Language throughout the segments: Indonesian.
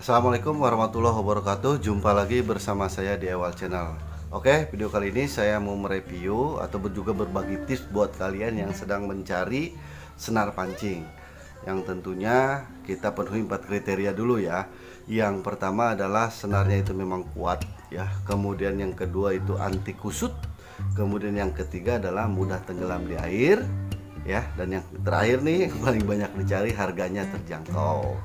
Assalamualaikum warahmatullahi wabarakatuh. Jumpa lagi bersama saya di Ewal Channel. Oke, video kali ini saya mau mereview atau juga berbagi tips buat kalian yang sedang mencari senar pancing. Yang tentunya kita penuhi 4 kriteria dulu ya. Yang pertama adalah senarnya itu memang kuat ya. Kemudian yang kedua itu anti kusut. Kemudian yang ketiga adalah mudah tenggelam di air ya, dan yang terakhir nih paling banyak dicari, harganya terjangkau.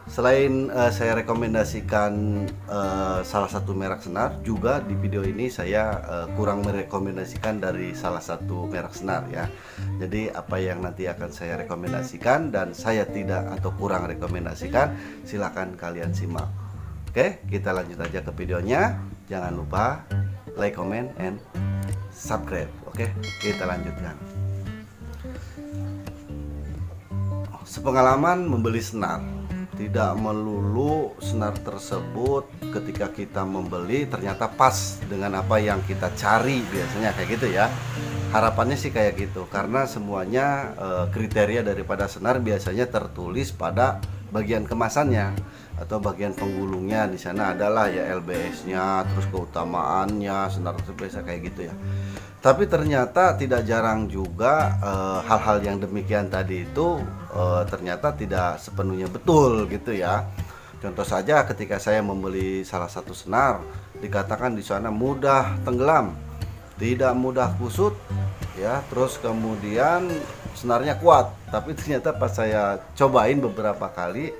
Selain saya rekomendasikan salah satu merek senar, juga di video ini saya kurang merekomendasikan dari salah satu merek senar ya. Jadi apa yang nanti akan saya rekomendasikan dan saya tidak atau kurang rekomendasikan, silakan kalian simak. Oke, kita lanjut aja ke videonya. Jangan lupa like, comment, and subscribe. Oke, kita lanjutkan. Sepengalaman membeli senar, tidak melulu senar tersebut ketika kita membeli ternyata pas dengan apa yang kita cari, biasanya kayak gitu ya. Harapannya sih kayak gitu, karena semuanya kriteria daripada senar biasanya tertulis pada bagian kemasannya atau bagian penggulungnya. Di sana adalah ya LBS-nya, terus keutamaannya, senar tersebut biasa kayak gitu ya. Tapi ternyata tidak jarang juga hal-hal yang demikian tadi itu ternyata tidak sepenuhnya betul gitu ya. Contoh saja ketika saya membeli salah satu senar, dikatakan di sana mudah tenggelam, tidak mudah kusut ya, terus kemudian senarnya kuat. Tapi ternyata pas saya cobain beberapa kali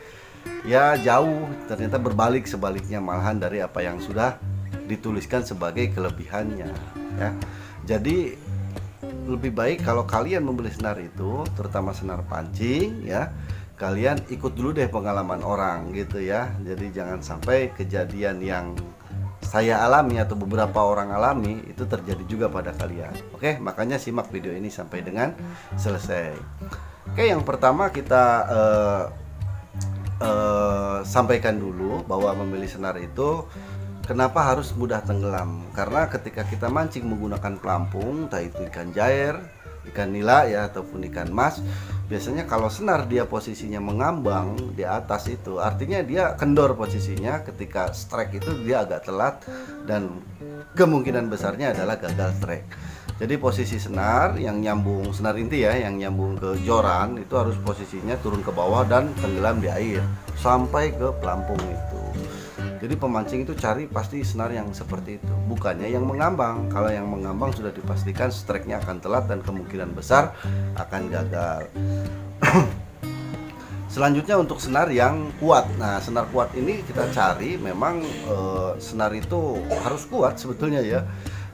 ya jauh, ternyata berbalik, sebaliknya malahan dari apa yang sudah dituliskan sebagai kelebihannya ya. Jadi lebih baik kalau kalian membeli senar itu, terutama senar pancing ya, kalian ikut dulu deh pengalaman orang gitu ya. Jadi jangan sampai kejadian yang saya alami atau beberapa orang alami itu terjadi juga pada kalian. Oke, makanya simak video ini sampai dengan selesai. Oke, yang pertama kita sampaikan dulu bahwa membeli senar itu kenapa harus mudah tenggelam? Karena ketika kita mancing menggunakan pelampung, entah itu ikan jair, ikan nila ya, ataupun ikan mas, biasanya kalau senar dia posisinya mengambang di atas itu, artinya dia kendor posisinya. Ketika strike itu dia agak telat dan kemungkinan besarnya adalah gagal strike. Jadi posisi senar yang nyambung, senar inti ya, yang nyambung ke joran itu harus posisinya turun ke bawah dan tenggelam di air sampai ke pelampung itu. Jadi pemancing itu cari pasti senar yang seperti itu, bukannya yang mengambang. Kalau yang mengambang sudah dipastikan strike-nya akan telat dan kemungkinan besar akan gagal. Selanjutnya untuk senar yang kuat. Nah, senar kuat ini kita cari memang senar itu harus kuat sebetulnya ya.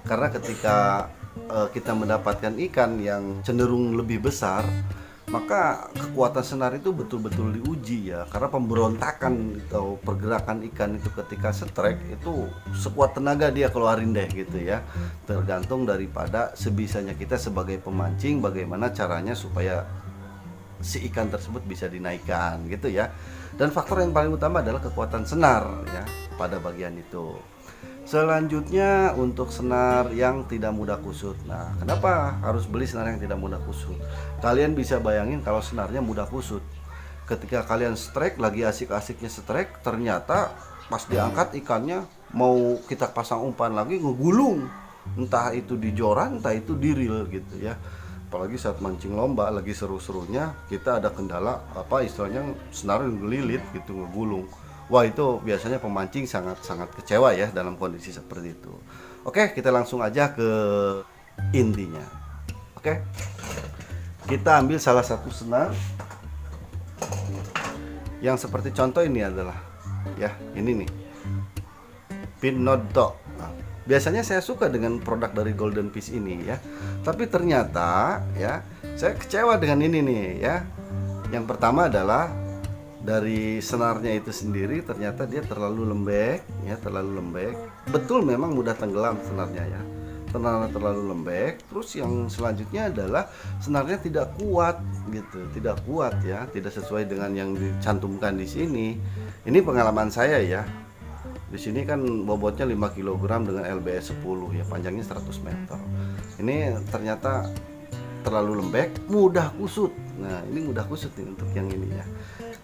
Karena ketika kita mendapatkan ikan yang cenderung lebih besar, maka kekuatan senar itu betul-betul diuji ya, karena pemberontakan atau pergerakan ikan itu ketika strike itu sekuat tenaga dia keluarin deh gitu ya. Tergantung daripada sebisanya kita sebagai pemancing bagaimana caranya supaya si ikan tersebut bisa dinaikkan gitu ya. Dan faktor yang paling utama adalah kekuatan senar ya pada bagian itu. Selanjutnya untuk senar yang tidak mudah kusut. Nah, kenapa harus beli senar yang tidak mudah kusut? Kalian bisa bayangin kalau senarnya mudah kusut. Ketika kalian strike, lagi asik-asiknya strike, ternyata pas diangkat ikannya mau kita pasang umpan lagi ngegulung. Entah itu di joran, entah itu di reel gitu ya. Apalagi saat mancing lomba lagi seru-serunya, kita ada kendala apa istilahnya senar ngelilit gitu, ngegulung. Wah, itu biasanya pemancing sangat-sangat kecewa ya dalam kondisi seperti itu. Oke, kita langsung aja ke intinya. Oke, kita ambil salah satu senar yang seperti contoh ini adalah ya, ini nih Pin Nodo. Nah, biasanya saya suka dengan produk dari Golden Fish ini ya, tapi ternyata ya saya kecewa dengan ini nih ya. Yang pertama adalah dari senarnya itu sendiri, ternyata dia terlalu lembek ya, terlalu lembek. Betul memang mudah tenggelam senarnya ya, terlalu lembek. Terus yang selanjutnya adalah senarnya tidak kuat gitu, tidak kuat ya, tidak sesuai dengan yang dicantumkan di sini. Ini pengalaman saya ya. Di sini kan bobotnya 5 kg dengan LBS 10 ya, panjangnya 100 meter. Ini ternyata terlalu lembek, mudah kusut. Nah, ini mudah kusut nih untuk yang ini ya.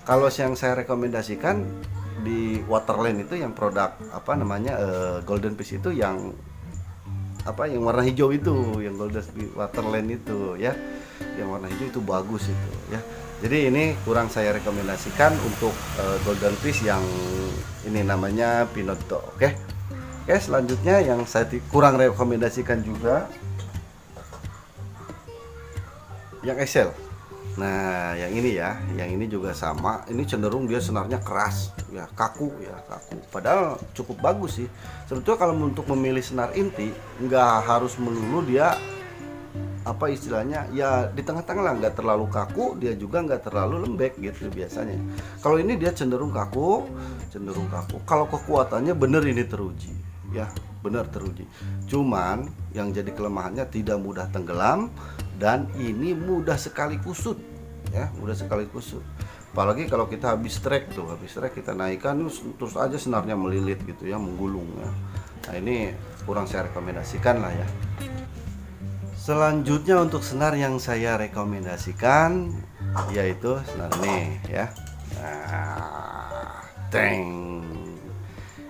Kalau yang saya rekomendasikan di Waterland itu yang produk apa namanya Golden Fish itu yang apa yang warna hijau itu, yang Golden Fish Waterland itu ya, yang warna hijau itu bagus itu ya. Jadi ini kurang saya rekomendasikan untuk Golden Fish yang ini namanya Pinotto. Oke, selanjutnya yang saya kurang rekomendasikan juga yang Excel. Nah, yang ini ya, yang ini juga sama. Ini cenderung dia senarnya keras, ya kaku. Padahal cukup bagus sih. Sebetulnya kalau untuk memilih senar inti, nggak harus melulu dia apa istilahnya ya di tengah-tengah lah, nggak terlalu kaku, dia juga nggak terlalu lembek gitu biasanya. Kalau ini dia cenderung kaku. Kalau kekuatannya bener ini teruji, ya bener teruji. Cuman yang jadi kelemahannya tidak mudah tenggelam. Dan ini mudah sekali kusut, ya mudah sekali kusut. Apalagi kalau kita habis trek kita naikkan terus aja senarnya melilit gitu ya, menggulung ya. Nah ini kurang saya rekomendasikan lah ya. Selanjutnya untuk senar yang saya rekomendasikan yaitu senar ini ya. Nah,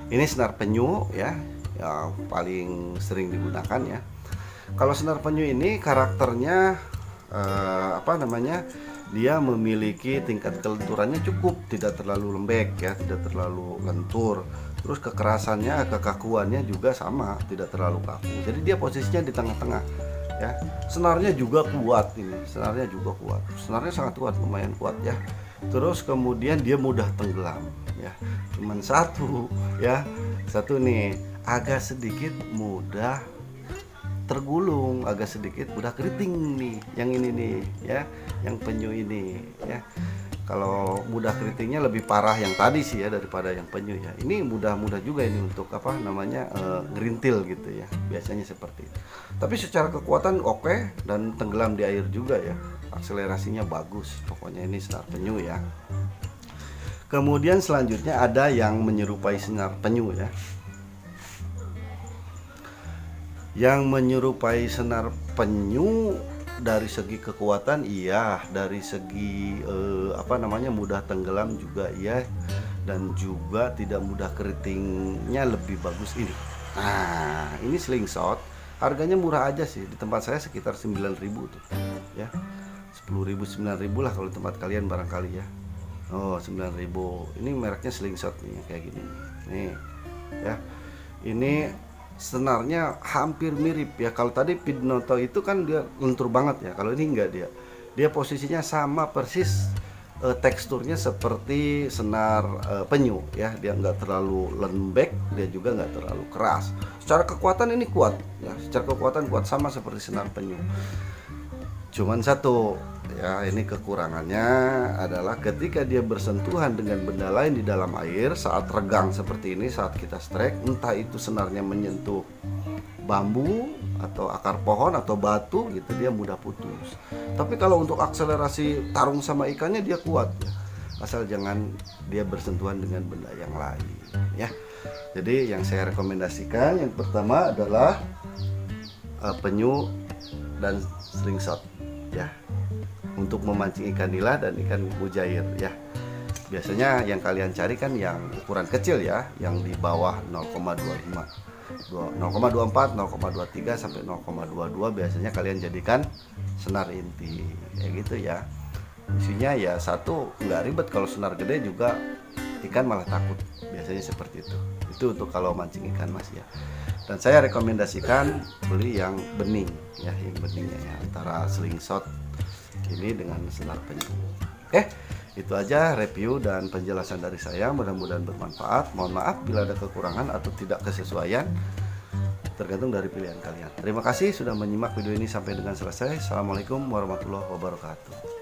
ini senar penyu ya, yang paling sering digunakan ya. Kalau senar penyu ini karakternya apa namanya, dia memiliki tingkat kelenturannya cukup, tidak terlalu lembek ya, tidak terlalu lentur. Terus kekerasannya, kekakuannya juga sama, tidak terlalu kaku. Jadi dia posisinya di tengah-tengah ya. Senarnya juga kuat ini, senarnya sangat kuat, lumayan kuat ya. Terus kemudian dia mudah tenggelam ya. Cuman satu nih, agak sedikit mudah tergulung, agak sedikit mudah keriting nih, yang ini nih ya, yang penyu ini ya. Kalau mudah keritingnya lebih parah yang tadi sih ya daripada yang penyu ya. Ini mudah-mudah juga ini untuk apa namanya ngerintil gitu ya, biasanya seperti itu. Tapi secara kekuatan oke, dan tenggelam di air juga ya, akselerasinya bagus. Pokoknya ini senar penyu ya. Kemudian selanjutnya ada yang menyerupai senar penyu ya. Yang menyerupai senar penyu dari segi kekuatan iya, dari segi apa namanya mudah tenggelam juga iya, dan juga tidak mudah keritingnya lebih bagus ini. Nah, ini slingshot, harganya murah aja sih, di tempat saya sekitar 9.000 tuh ya. 10.000 9.000 lah kalau di tempat kalian barangkali ya. Oh, 9.000. Ini mereknya slingshot nih, kayak gini nih ya. Ini senarnya hampir mirip ya. Kalau tadi Pinotto itu kan dia lentur banget ya, kalau ini enggak, dia posisinya sama persis, teksturnya seperti senar penyu ya. Dia enggak terlalu lembek, dia juga enggak terlalu keras. Secara kekuatan ini kuat ya, secara kekuatan kuat sama seperti senar penyu. Cuman satu ya, ini kekurangannya adalah ketika dia bersentuhan dengan benda lain di dalam air saat regang seperti ini, saat kita strike, entah itu senarnya menyentuh bambu atau akar pohon atau batu gitu, dia mudah putus. Tapi kalau untuk akselerasi tarung sama ikannya dia kuat ya, asal jangan dia bersentuhan dengan benda yang lain ya. Jadi yang saya rekomendasikan yang pertama adalah penyu dan slingshot ya, untuk memancing ikan nila dan ikan mujair ya. Biasanya yang kalian cari kan yang ukuran kecil ya, yang di bawah 0,25, 0,24, 0,23 sampai 0,22 biasanya kalian jadikan senar inti kayak gitu ya. Isinya ya satu, nggak ribet. Kalau senar gede juga ikan malah takut, biasanya seperti itu. Itu untuk kalau mancing ikan mas ya. Dan saya rekomendasikan beli yang bening ya, yang beningnya ya, antara slingshot ini dengan senar penyu. Oke, itu aja review dan penjelasan dari saya, mudah-mudahan bermanfaat. Mohon maaf bila ada kekurangan atau tidak kesesuaian, tergantung dari pilihan kalian. Terima kasih sudah menyimak video ini sampai dengan selesai. Assalamualaikum warahmatullahi wabarakatuh.